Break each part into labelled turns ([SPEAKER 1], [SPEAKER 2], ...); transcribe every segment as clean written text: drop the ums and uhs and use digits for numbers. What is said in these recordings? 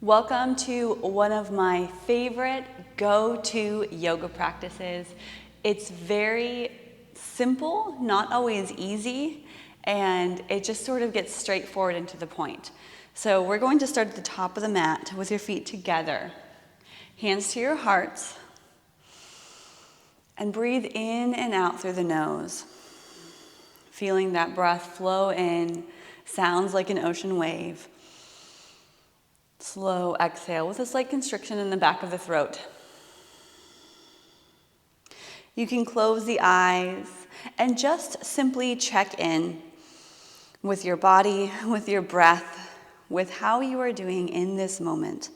[SPEAKER 1] Welcome to one of my favorite go-to yoga practices. It's very simple, not always easy, and it just sort of gets straightforward and to the point. So we're going to start at the top of the mat with your feet together. Hands to your hearts, and breathe in and out through the nose. Feeling that breath flow in, sounds like an ocean wave. Slow exhale with a slight constriction in the back of the throat. You can close the eyes and just simply check in with your body, with your breath, with how you are doing in this moment.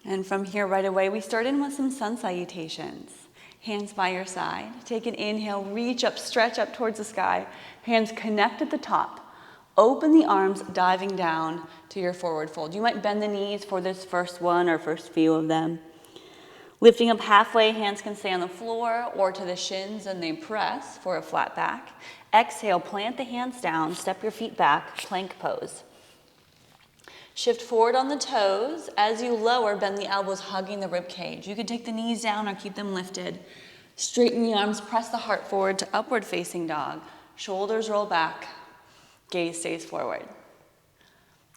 [SPEAKER 1] And from here right away, we start in with some sun salutations. Hands by your side. Take an inhale, reach up, stretch up towards the sky. Hands connect at the top. Open the arms, diving down to your forward fold. You might bend the knees for this first one or first few of them. Lifting up halfway, hands can stay on the floor or to the shins and they press for a flat back. Exhale, plant the hands down, step your feet back, plank pose. Shift forward on the toes. As you lower, bend the elbows, hugging the rib cage. You can take the knees down or keep them lifted. Straighten the arms, press the heart forward to upward facing dog. Shoulders roll back, gaze stays forward.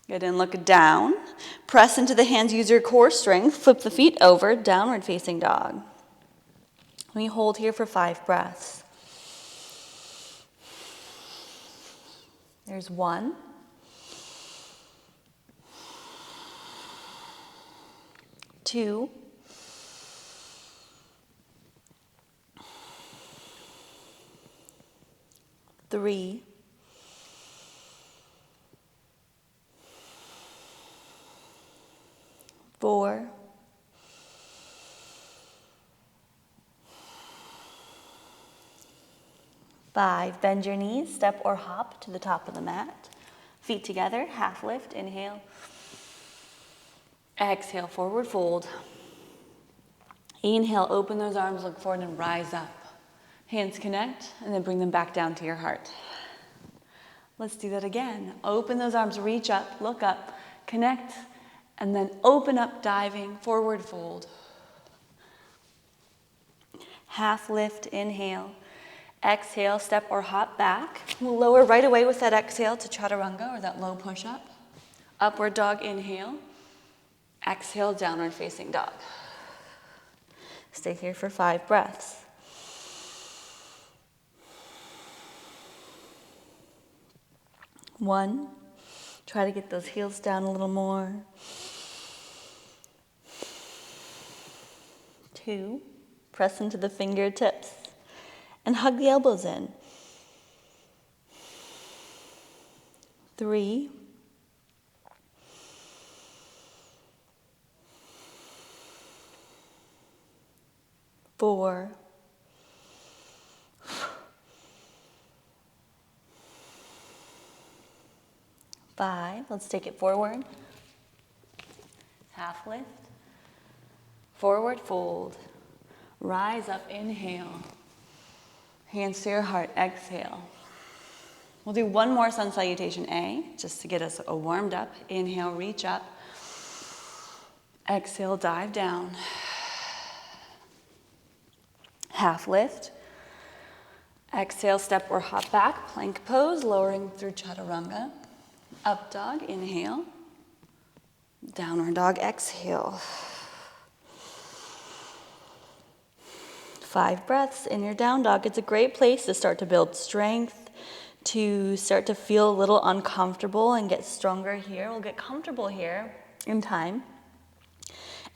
[SPEAKER 1] Good, and look down. Press into the hands, use your core strength. Flip the feet over, downward facing dog. We hold here for 5 breaths. There's 1. 2, 3, 4, 5. Bend your knees, step or hop to the top of the mat. Feet together, half lift, inhale. Exhale, forward fold. Inhale, open those arms, look forward and rise up. Hands connect and then bring them back down to your heart. Let's do that again. Open those arms, reach up, look up, connect, and then open up, diving, forward fold. Half lift, inhale. Exhale, step or hop back. We'll lower right away with that exhale to chaturanga or that low push-up. Upward dog, inhale. Exhale, downward facing dog. Stay here for 5 breaths. One, try to get those heels down a little more. 2, press into the fingertips and hug the elbows in. 3, 4, 5. Let's take it forward. Half lift. Forward fold. Rise up, inhale. Hands to your heart, exhale. We'll do one more sun salutation A, just to get us warmed up. Inhale, reach up. Exhale, dive down. Half lift. Exhale, step or hop back, plank pose, lowering through chaturanga. Up dog, inhale. Downward dog, exhale. 5 breaths in your down dog. It's a great place to start to build strength, to start to feel a little uncomfortable and get stronger here. We'll get comfortable here in time.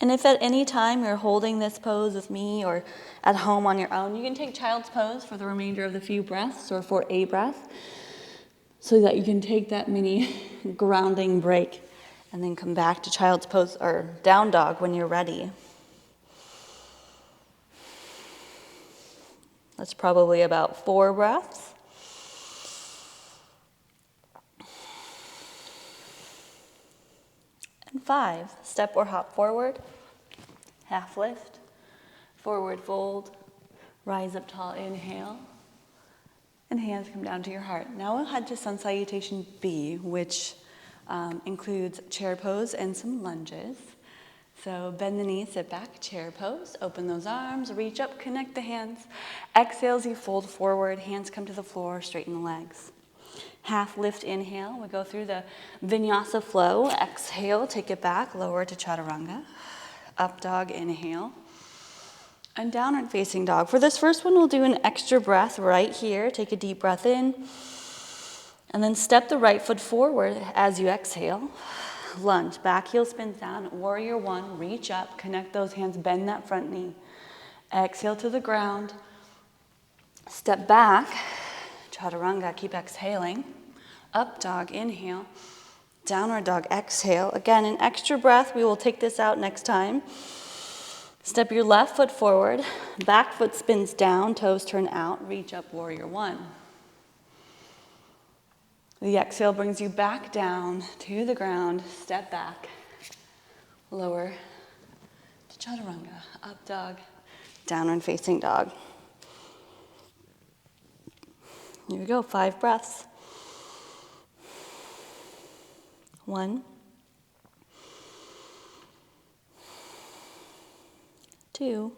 [SPEAKER 1] And if at any time you're holding this pose with me or at home on your own, you can take child's pose for the remainder of the few breaths or for a breath so that you can take that mini grounding break and then come back to child's pose or down dog when you're ready. That's probably about 4 breaths. And 5, step or hop forward, half lift, forward fold, rise up tall, inhale, and hands come down to your heart. Now we'll head to Sun Salutation B, which includes chair pose and some lunges. So bend the knees, sit back, chair pose, open those arms, reach up, connect the hands. Exhale as you fold forward, hands come to the floor, straighten the legs. Half lift, inhale, we go through the vinyasa flow. Exhale, take it back, lower to chaturanga. Up dog, inhale. And downward facing dog. For this first one, we'll do an extra breath right here. Take a deep breath in. And then step the right foot forward as you exhale. Lunge, back heel spins down. Warrior one, reach up, connect those hands, bend that front knee. Exhale to the ground. Step back, chaturanga, keep exhaling. Up dog, inhale. Downward dog, exhale. Again, an extra breath. We will take this out next time. Step your left foot forward. Back foot spins down, toes turn out. Reach up, warrior one. The exhale brings you back down to the ground. Step back. Lower to chaturanga. Up dog. Downward facing dog. Here we go, 5 breaths. 1, 2,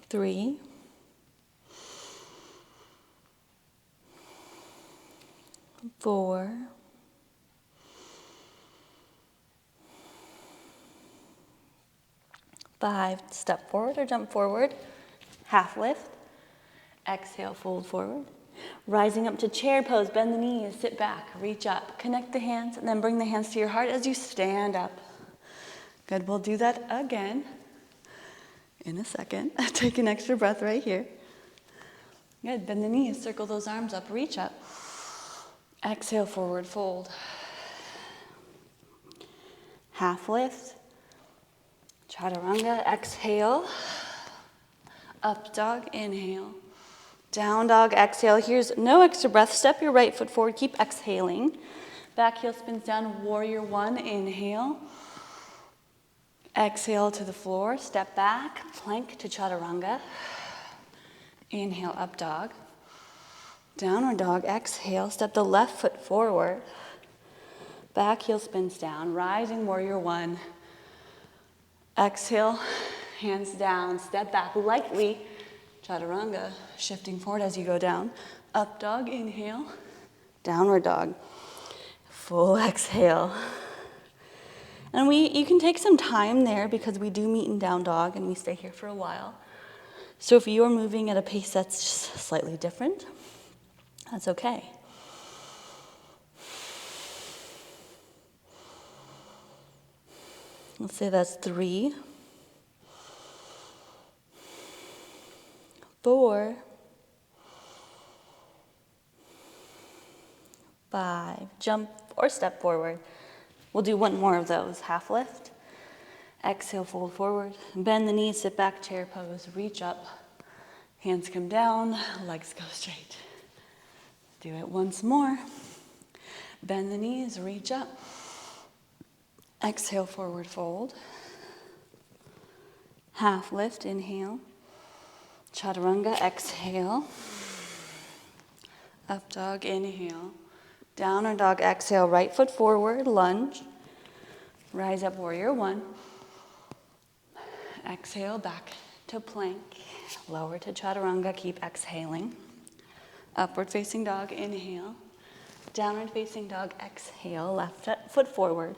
[SPEAKER 1] 3, 4, 5. Step forward or jump forward. Half lift. Exhale, fold forward. Rising up to chair pose, bend the knees, sit back, reach up, connect the hands, and then bring the hands to your heart as you stand up. Good, we'll do that again in a second. Take an extra breath right here. Good, bend the knees, circle those arms up, reach up. Exhale, forward fold. Half lift. Chaturanga, exhale. Up dog, inhale. Down dog, exhale. Here's no extra breath. Step your right foot forward, keep exhaling. Back heel spins down, warrior one, inhale. Exhale to the floor, step back, plank to chaturanga. Inhale, up dog. Downward dog, exhale. Step the left foot forward. Back heel spins down, rising warrior one. Exhale, hands down, step back lightly. Chaturanga, shifting forward as you go down. Up dog, inhale. Downward dog. Full exhale. And you can take some time there because we do meet in down dog and we stay here for a while. So if you are moving at a pace that's just slightly different, that's okay. Let's say that's 3, 4, 5. Jump or step forward. We'll do one more of those. Half lift. Exhale, fold forward. Bend the knees, sit back, chair pose. Reach up. Hands come down, legs go straight. Do it once more. Bend the knees, reach up. Exhale, forward fold. Half lift, inhale. Chaturanga, exhale. Up dog, inhale. Downward dog, exhale. Right foot forward, lunge. Rise up, warrior one. Exhale, back to plank. Lower to chaturanga, keep exhaling. Upward facing dog, inhale. Downward facing dog, exhale. Left foot forward.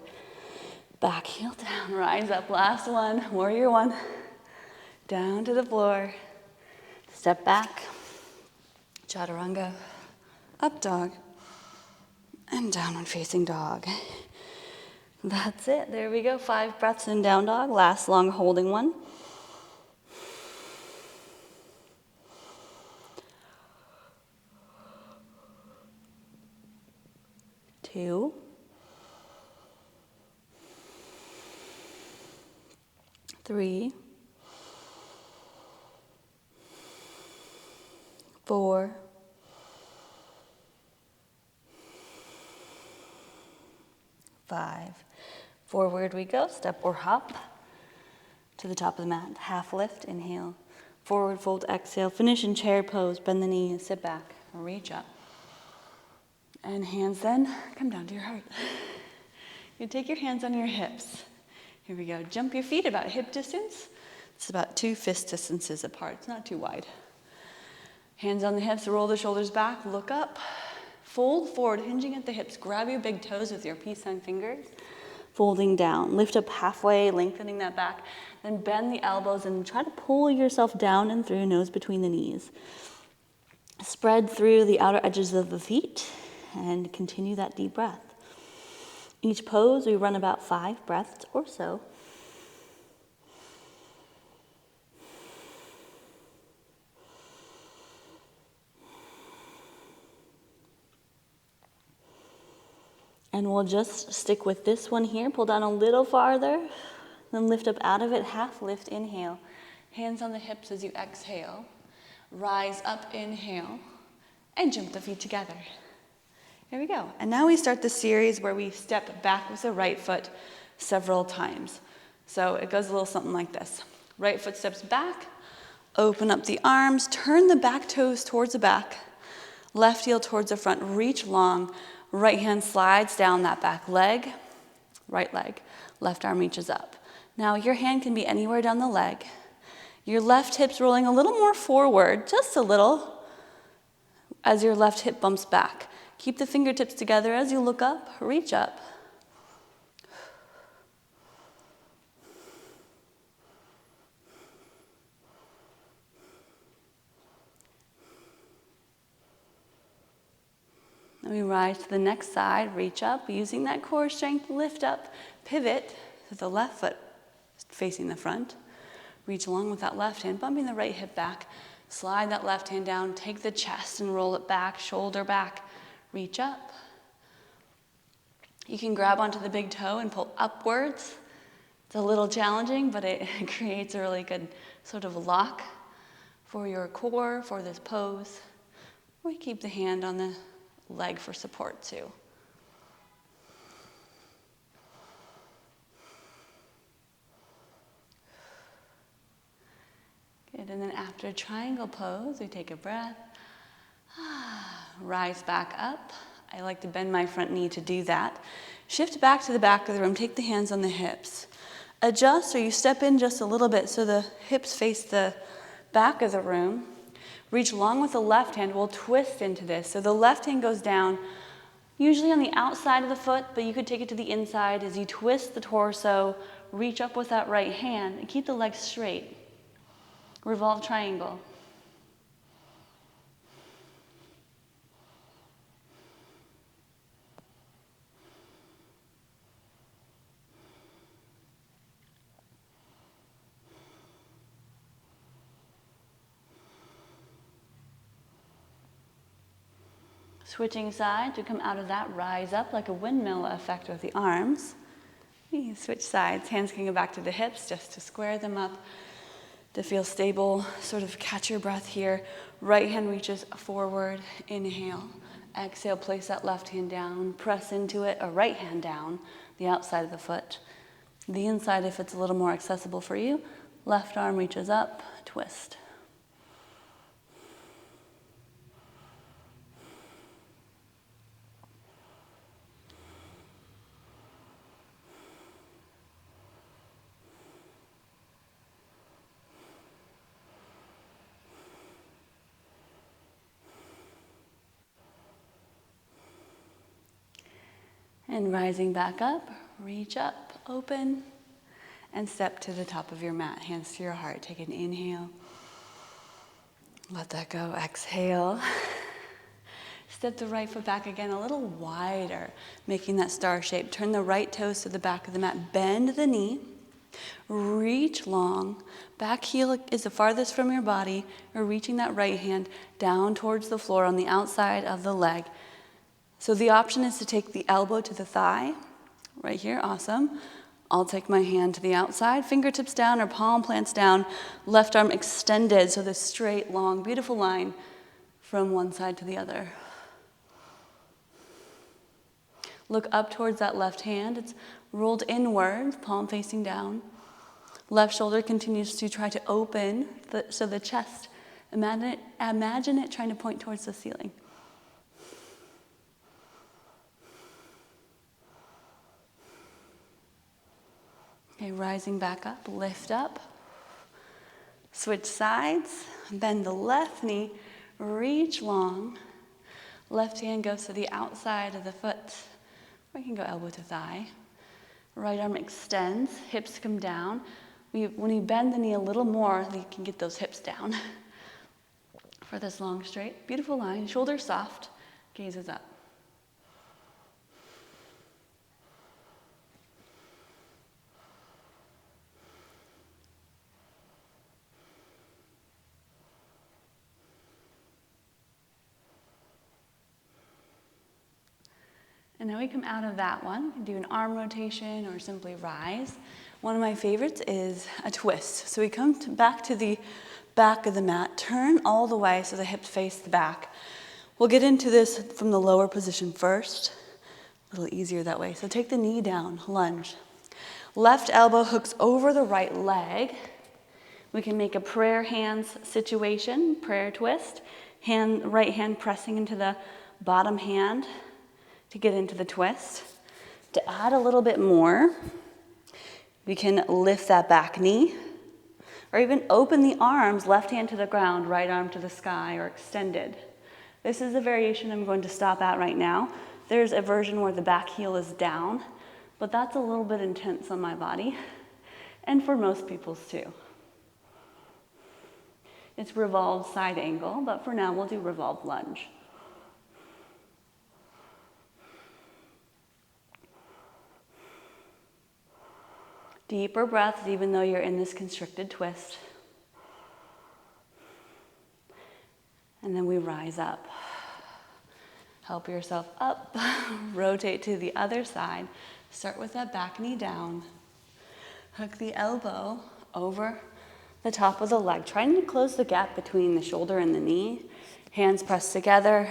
[SPEAKER 1] Back heel down, rise up. Last one, warrior one. Down to the floor. Step back. Chaturanga. Up dog. And downward facing dog. That's it. There we go. 5 breaths in down dog. Last long holding one. 2, 3, 4, 5. Forward we go, step or hop to the top of the mat. Half lift, inhale. Forward fold, exhale. Finish in chair pose. Bend the knees, sit back, reach up. And hands then come down to your heart. You take your hands on your hips. Here we go. Jump your feet about hip distance. It's about 2 fist distances apart. It's not too wide. Hands on the hips, roll the shoulders back, look up. Fold forward, hinging at the hips. Grab your big toes with your peace sign fingers. Folding down. Lift up halfway, lengthening that back. Then bend the elbows and try to pull yourself down and through, nose between the knees. Spread through the outer edges of the feet and continue that deep breath. Each pose, we run about 5 breaths or so. And we'll just stick with this one here. Pull down a little farther, then lift up out of it, half lift, inhale. Hands on the hips as you exhale. Rise up, inhale, and jump the feet together. Here we go. And now we start the series where we step back with the right foot several times. So it goes a little something like this. Right foot steps back, open up the arms, turn the back toes towards the back, left heel towards the front, reach long, right hand slides down that back leg, right leg, left arm reaches up. Now your hand can be anywhere down the leg. Your left hip's rolling a little more forward, just a little, as your left hip bumps back. Keep the fingertips together as you look up, reach up. Then we rise to the next side, reach up, using that core strength, lift up, pivot to the left foot facing the front. Reach along with that left hand, bumping the right hip back. Slide that left hand down, take the chest and roll it back, shoulder back, reach up. You can grab onto the big toe and pull upwards. It's a little challenging, but it creates a really good sort of lock for your core, for this pose. We keep the hand on the leg for support too. Good, and then after a triangle pose, we take a breath. Rise back up. I like to bend my front knee to do that. Shift back to the back of the room. Take the hands on the hips. Adjust or you step in just a little bit so the hips face the back of the room. Reach long with the left hand. We'll twist into this. So the left hand goes down, usually on the outside of the foot, but you could take it to the inside as you twist the torso, reach up with that right hand, and keep the legs straight. Revolved triangle. Switching sides, we come out of that, rise up like a windmill effect with the arms. You switch sides, hands can go back to the hips just to square them up, to feel stable, sort of catch your breath here. Right hand reaches forward, inhale. Exhale, place that left hand down, press into it, a right hand down, the outside of the foot. The inside, if it's a little more accessible for you, left arm reaches up, twist. And rising back up, reach up, open, and step to the top of your mat. Hands to your heart. Take an inhale. Let that go. Exhale. Step the right foot back again a little wider, making that star shape. Turn the right toes to the back of the mat. Bend the knee. Reach long. Back heel is the farthest from your body. Or reaching that right hand down towards the floor on the outside of the leg. So the option is to take the elbow to the thigh, right here, awesome. I'll take my hand to the outside, fingertips down or palm plants down, left arm extended, so this straight, long, beautiful line from one side to the other. Look up towards that left hand, it's rolled inward, palm facing down. Left shoulder continues to try to open, so the chest, imagine it trying to point towards the ceiling. Okay, rising back up, lift up. Switch sides, bend the left knee, reach long. Left hand goes to the outside of the foot. Or you can go elbow to thigh. Right arm extends, hips come down. When you bend the knee a little more, you can get those hips down for this long straight. Beautiful line, shoulders soft, gazes up. And now we come out of that one, do an arm rotation or simply rise. One of my favorites is a twist. So we come back to the back of the mat, turn all the way so the hips face the back. We'll get into this from the lower position first, a little easier that way. So take the knee down, lunge. Left elbow hooks over the right leg. We can make a prayer hands situation, prayer twist. Right hand pressing into the bottom hand to get into the twist. To add a little bit more, we can lift that back knee, or even open the arms, left hand to the ground, right arm to the sky, or extended. This is a variation I'm going to stop at right now. There's a version where the back heel is down, but that's a little bit intense on my body, and for most people's too. It's revolved side angle, but for now we'll do revolved lunge. Deeper breaths, even though you're in this constricted twist. And then we rise up. Help yourself up. Rotate to the other side. Start with that back knee down. Hook the elbow over the top of the leg. Trying to close the gap between the shoulder and the knee. Hands pressed together.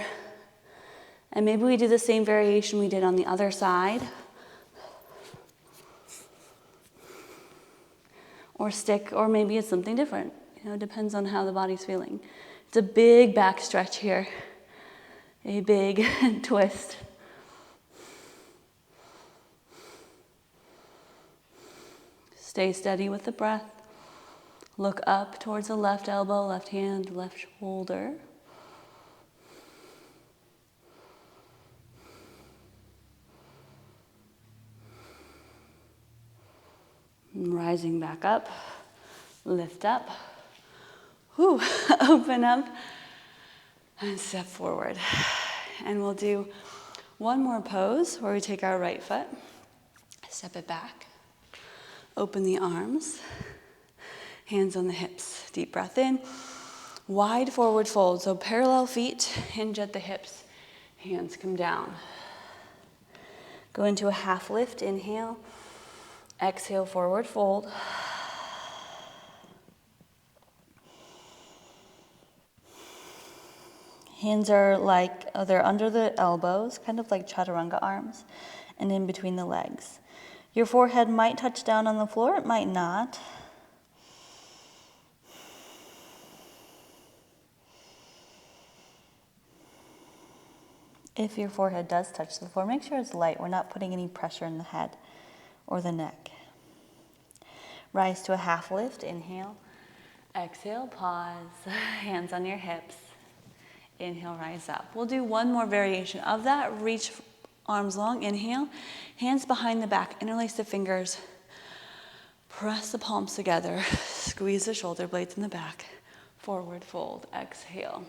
[SPEAKER 1] And maybe we do the same variation we did on the other side. Or stick, or maybe it's something different. It depends on how the body's feeling. It's a big back stretch here. A big twist. Stay steady with the breath. Look up towards the left elbow, left hand, left shoulder. Rising back up, lift up, open up, and step forward. And we'll do one more pose where we take our right foot, step it back, open the arms, hands on the hips. Deep breath in, wide forward fold. So parallel feet, hinge at the hips, hands come down. Go into a half lift, inhale. Exhale, forward fold. Hands are they're under the elbows, kind of like chaturanga arms, and in between the legs. Your forehead might touch down on the floor, it might not. If your forehead does touch the floor, make sure it's light. We're not putting any pressure in the head or the neck. Rise to a half lift, inhale. Exhale, pause, hands on your hips. Inhale, rise up. We'll do one more variation of that. Reach arms long, inhale. Hands behind the back, interlace the fingers. Press the palms together. Squeeze the shoulder blades in the back. Forward fold, exhale.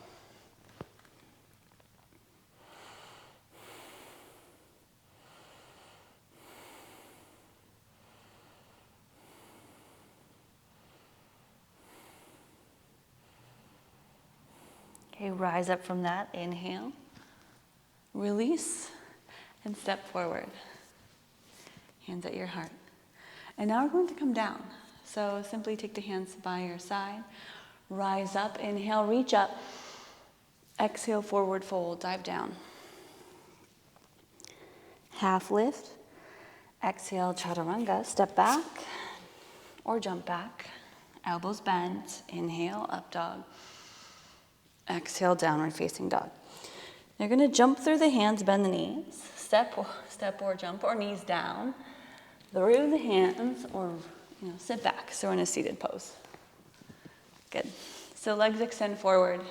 [SPEAKER 1] Okay, rise up from that, inhale, release, and step forward. Hands at your heart. And now we're going to come down. So simply take the hands by your side, rise up, inhale, reach up, exhale, forward fold, dive down. Half lift, exhale, chaturanga, step back, or jump back. Elbows bent. Inhale, up dog. Exhale, downward facing dog. You're going to jump through the hands, bend the knees. Step or jump or knees down. Through the hands or sit back. So we're in a seated pose. Good. So legs extend forward.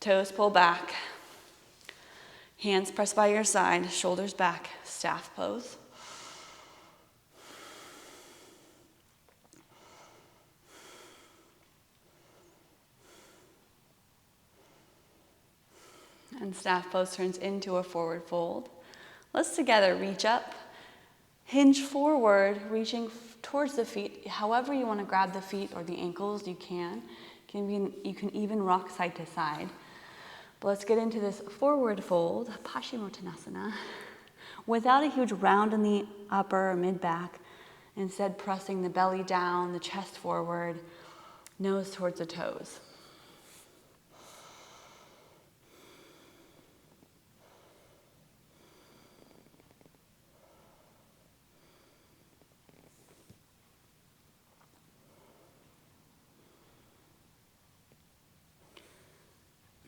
[SPEAKER 1] Toes pull back. Hands press by your side. Shoulders back. Staff pose. And staff pose turns into a forward fold. Let's together reach up, hinge forward, reaching towards the feet. However you want to grab the feet or the ankles, you can. You can even rock side to side. But let's get into this forward fold, Paschimottanasana, without a huge round in the upper or mid-back. Instead, pressing the belly down, the chest forward, nose towards the toes.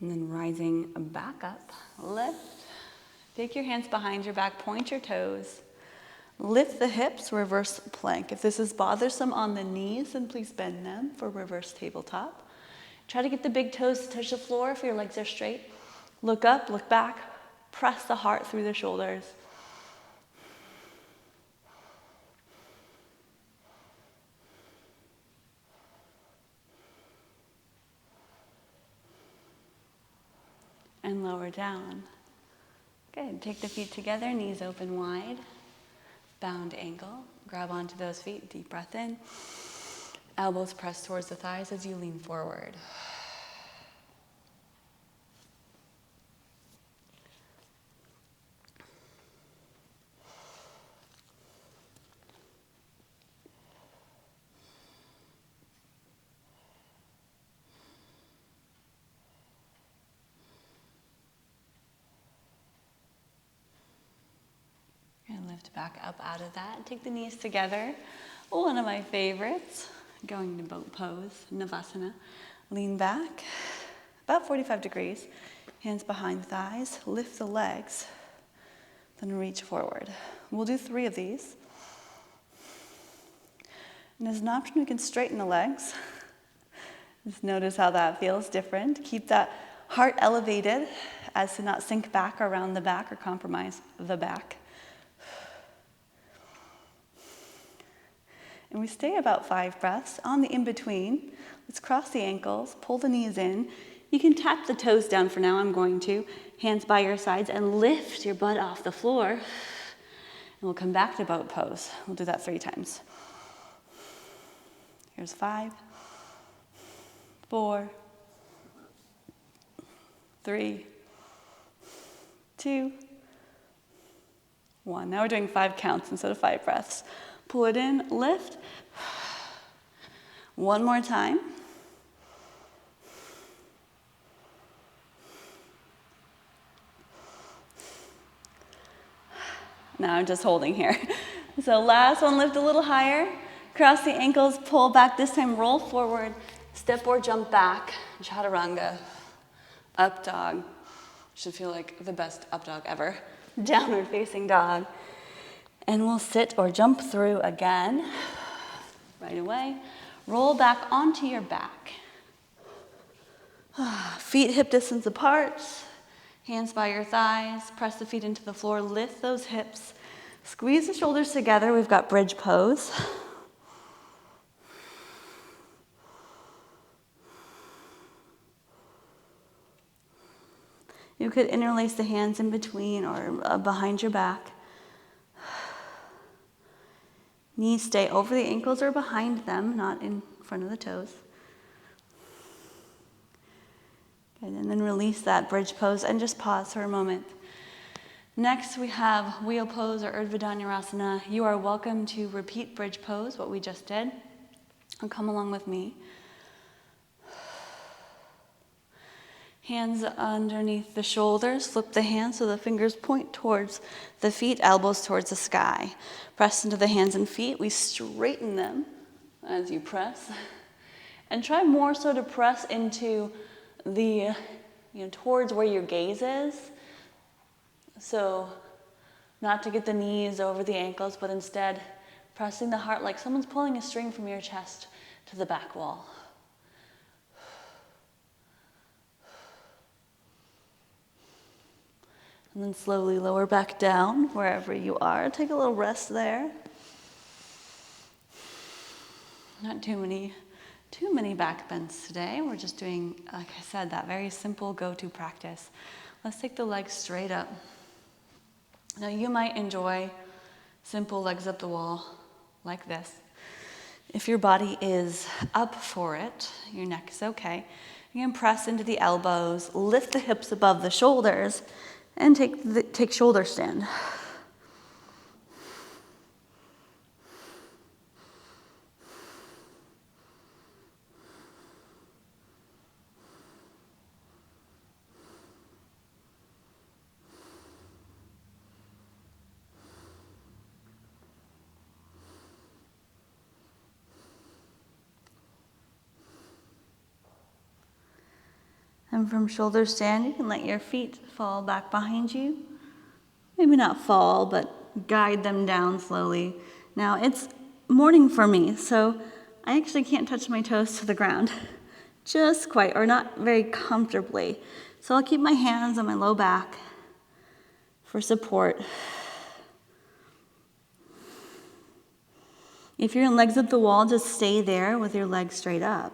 [SPEAKER 1] And then rising back up, lift. Take your hands behind your back, point your toes. Lift the hips, reverse plank. If this is bothersome on the knees, then please bend them for reverse tabletop. Try to get the big toes to touch the floor if your legs are straight. Look up, look back. Press the heart through the shoulders. And lower down. Good. Take the feet together, knees open wide. Bound ankle. Grab onto those feet. Deep breath in. Elbows press towards the thighs as you lean forward. Lift back up out of that. Take the knees together. One of my favorites. Going to boat pose, Savasana. Lean back, about 45 degrees. Hands behind thighs. Lift the legs. Then reach forward. We'll do 3 of these. And as an option, we can straighten the legs. Just notice how that feels different. Keep that heart elevated as to not sink back around the back or compromise the back. And we stay about 5 breaths. On the in-between, let's cross the ankles, pull the knees in. You can tap the toes down for now, I'm going to. Hands by your sides and lift your butt off the floor. And we'll come back to boat pose. We'll do that 3 times. Here's 5, 4, 3, 2, 1. Now we're doing 5 counts instead of 5 breaths. Pull it in, lift. 1 more time. Now I'm just holding here. So last one, lift a little higher. Cross the ankles, pull back. This time roll forward. Step or jump back. Chaturanga. Up dog. Should feel like the best up dog ever. Downward facing dog. And we'll sit or jump through again. Right away. Roll back onto your back. Feet hip distance apart. Hands by your thighs. Press the feet into the floor. Lift those hips. Squeeze the shoulders together. We've got bridge pose. You could interlace the hands in between or behind your back. Knees stay over the ankles or behind them, not in front of the toes. Good, and then release that bridge pose and just pause for a moment. Next, we have wheel pose or Urdhva Dhanurasana. You are welcome to repeat bridge pose, what we just did, and come along with me. Hands underneath the shoulders. Flip the hands so the fingers point towards the feet, elbows towards the sky. Press into the hands and feet. We straighten them. as you press. And try more so to press into the, towards where your gaze is. So not to get the knees over the ankles, but instead pressing the heart like someone's pulling a string from your chest to the back wall. And then slowly lower back down wherever you are. Take a little rest there. Not too many back bends today. We're just doing, like I said, that very simple go-to practice. Let's take the legs straight up. Now you might enjoy simple legs up the wall like this. If your body is up for it, your neck is okay. You can press into the elbows, lift the hips above the shoulders, and take shoulder stand. And from shoulder stand, you can let your feet fall back behind you. Maybe not fall, but guide them down slowly. Now, it's morning for me, so I actually can't touch my toes to the ground. Just quite, or not very comfortably. So I'll keep my hands on my low back for support. If you're in legs up the wall, just stay there with your legs straight up.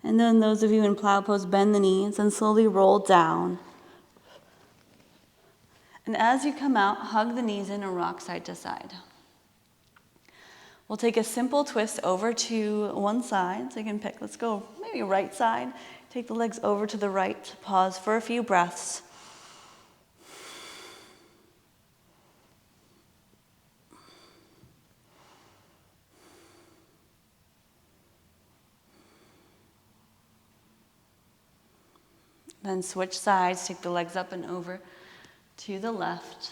[SPEAKER 1] And then those of you in plow pose, bend the knees and slowly roll down. And as you come out, hug the knees in and rock side to side. We'll take a simple twist over to one side. So you can pick, let's go maybe right side. Take the legs over to the right. Pause for a few breaths. Then switch sides, take the legs up and over to the left.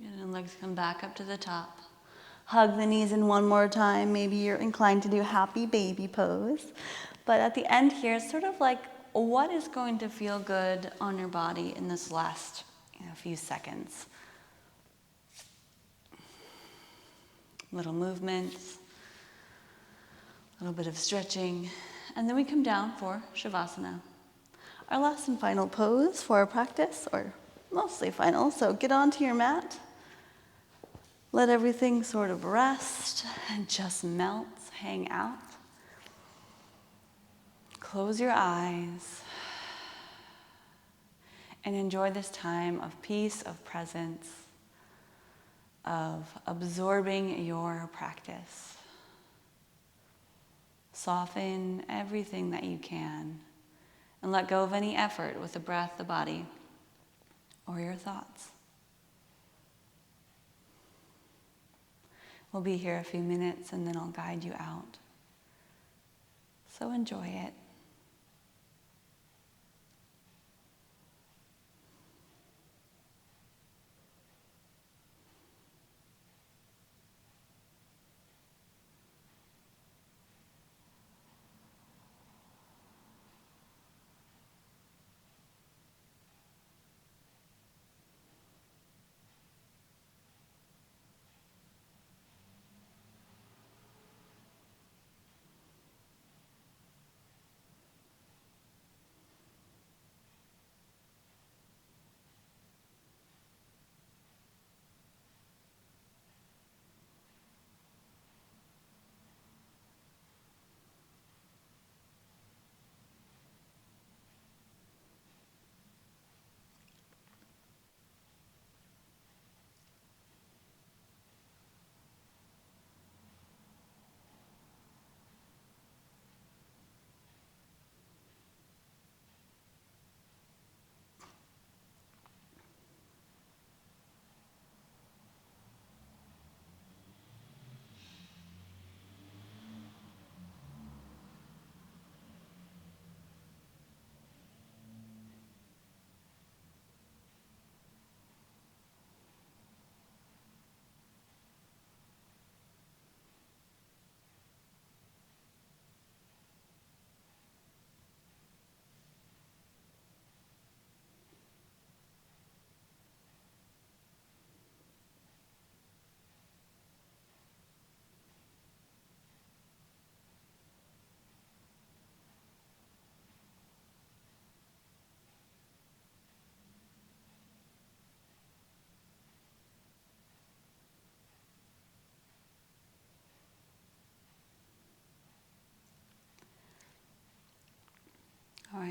[SPEAKER 1] And then legs come back up to the top. Hug the knees in one more time. Maybe you're inclined to do happy baby pose. But at the end here, it's sort of like what is going to feel good on your body in this last few seconds. Little movements, a little bit of stretching, and then we come down for Savasana. Our last and final pose for our practice, or mostly final, so get onto your mat. Let everything sort of rest and just melt, hang out. Close your eyes and enjoy this time of peace, of presence, of absorbing your practice. Soften everything that you can and let go of any effort with the breath, the body, or your thoughts. We'll be here a few minutes and then I'll guide you out. So enjoy it.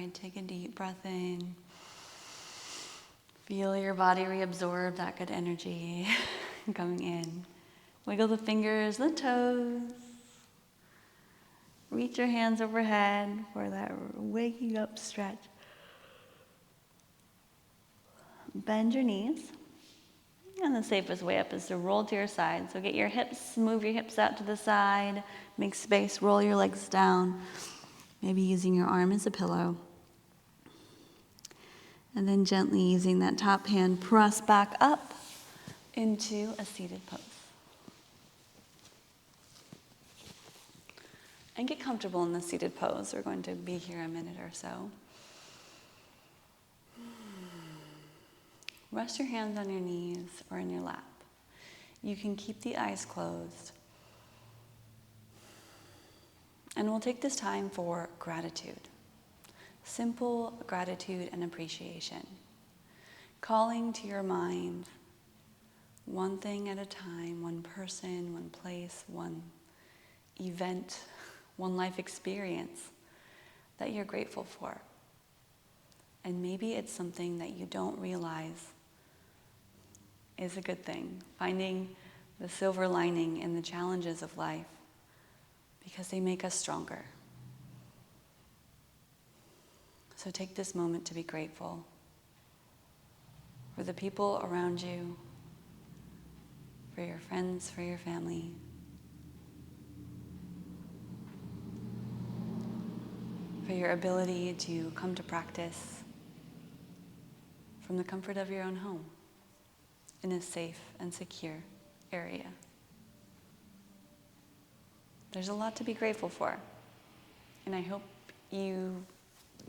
[SPEAKER 1] side. Take a deep breath in. Feel your body reabsorb that good energy coming in. Wiggle the fingers, the toes. Reach your hands overhead for that waking up stretch. Bend your knees. And the safest way up is to roll to your side. So get your hips, move your hips out to the side. Make space, roll your legs down. Maybe using your arm as a pillow. And then gently using that top hand, press back up into a seated pose. And get comfortable in the seated pose. We're going to be here a minute or so. Rest your hands on your knees or in your lap. You can keep the eyes closed. And we'll take this time for gratitude. Simple gratitude and appreciation. Calling to your mind one thing at a time, one person, one place, one event, one life experience that you're grateful for. And maybe it's something that you don't realize is a good thing. Finding the silver lining in the challenges of life because they make us stronger. So take this moment to be grateful for the people around you, for your friends, for your family. For your ability to come to practice from the comfort of your own home in a safe and secure area. There's a lot to be grateful for, and I hope you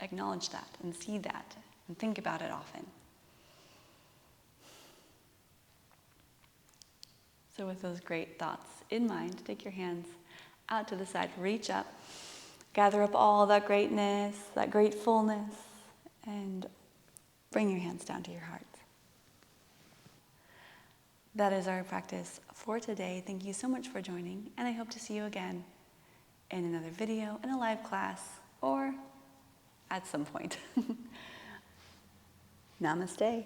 [SPEAKER 1] acknowledge that and see that and think about it often. So with those great thoughts in mind, take your hands out to the side, reach up, gather up all that greatness, that gratefulness, and bring your hands down to your heart. That is our practice for today. Thank you so much for joining, and I hope to see you again in another video, in a live class, or at some point. Namaste.